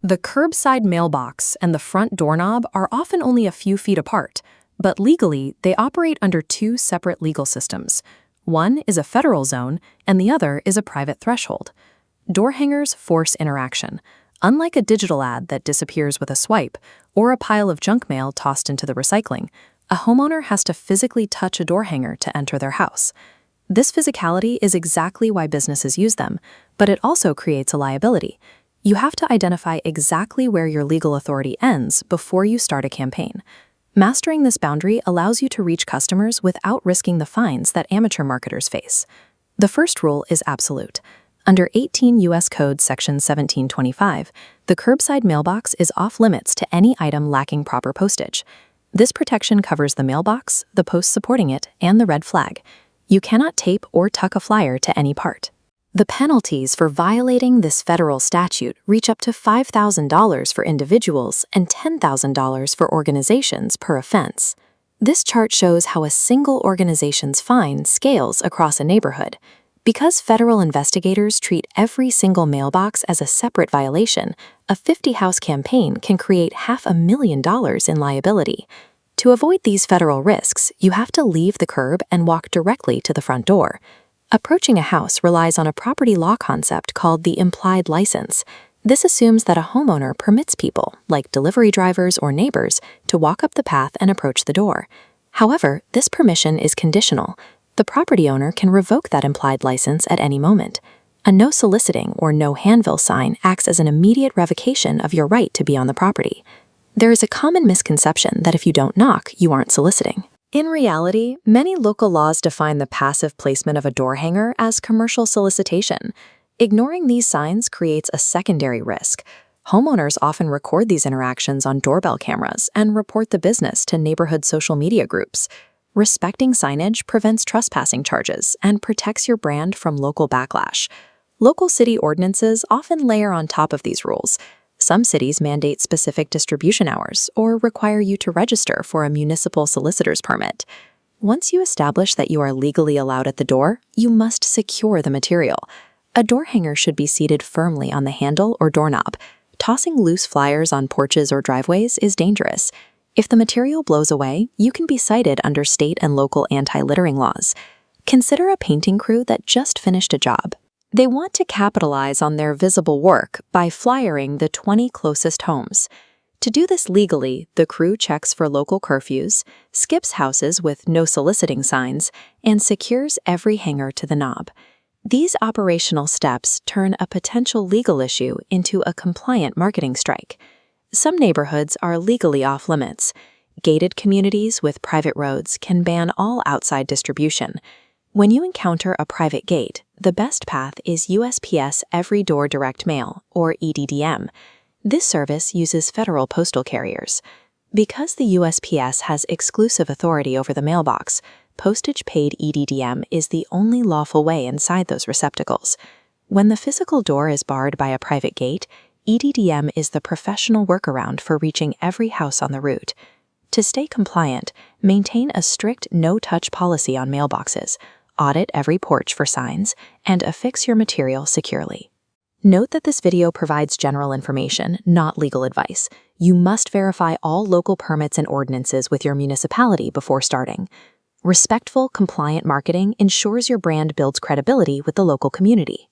The curbside mailbox and the front doorknob are often only a few feet apart, but legally, they operate under two separate legal systems. One is a federal zone, and the other is a private threshold. Door hangers force interaction. Unlike a digital ad that disappears with a swipe, or a pile of junk mail tossed into the recycling, a homeowner has to physically touch a door hanger to enter their house. This physicality is exactly why businesses use them, but it also creates a liability. You have to identify exactly where your legal authority ends before you start a campaign. Mastering this boundary allows you to reach customers without risking the fines that amateur marketers face. The first rule is absolute. Under 18 U.S. Code Section 1725, the curbside mailbox is off-limits to any item lacking proper postage. This protection covers the mailbox, the post supporting it, and the red flag. You cannot tape or tuck a flyer to any part. The penalties for violating this federal statute reach up to $5,000 for individuals and $10,000 for organizations per offense. This chart shows how a single organization's fine scales across a neighborhood. Because federal investigators treat every single mailbox as a separate violation, a 50-house campaign can create $500,000 in liability. To avoid these federal risks, you have to leave the curb and walk directly to the front door. Approaching a house relies on a property law concept called the implied license. This assumes that a homeowner permits people, like delivery drivers or neighbors, to walk up the path and approach the door. However, this permission is conditional. The property owner can revoke that implied license at any moment. A no-soliciting or no-handbill sign acts as an immediate revocation of your right to be on the property. There is a common misconception that if you don't knock, you aren't soliciting. In reality, many local laws define the passive placement of a door hanger as commercial solicitation. Ignoring these signs creates a secondary risk. Homeowners often record these interactions on doorbell cameras and report the business to neighborhood social media groups. Respecting signage prevents trespassing charges and protects your brand from local backlash. Local city ordinances often layer on top of these rules. Some cities mandate specific distribution hours or require you to register for a municipal solicitor's permit. Once you establish that you are legally allowed at the door, you must secure the material. A door hanger should be seated firmly on the handle or doorknob. Tossing loose flyers on porches or driveways is dangerous. If the material blows away, you can be cited under state and local anti-littering laws. Consider a painting crew that just finished a job. They want to capitalize on their visible work by flyering the 20 closest homes. To do this legally, the crew checks for local curfews, skips houses with no-soliciting signs, and secures every hanger to the knob. These operational steps turn a potential legal issue into a compliant marketing strike. Some neighborhoods are legally off-limits. Gated communities with private roads can ban all outside distribution. When you encounter a private gate, the best path is USPS Every Door Direct Mail, or EDDM. This service uses federal postal carriers. Because the USPS has exclusive authority over the mailbox, postage-paid EDDM is the only lawful way inside those receptacles. When the physical door is barred by a private gate, EDDM is the professional workaround for reaching every house on the route. To stay compliant, maintain a strict no-touch policy on mailboxes, audit every porch for signs, and affix your material securely. Note that this video provides general information, not legal advice. You must verify all local permits and ordinances with your municipality before starting. Respectful, compliant marketing ensures your brand builds credibility with the local community.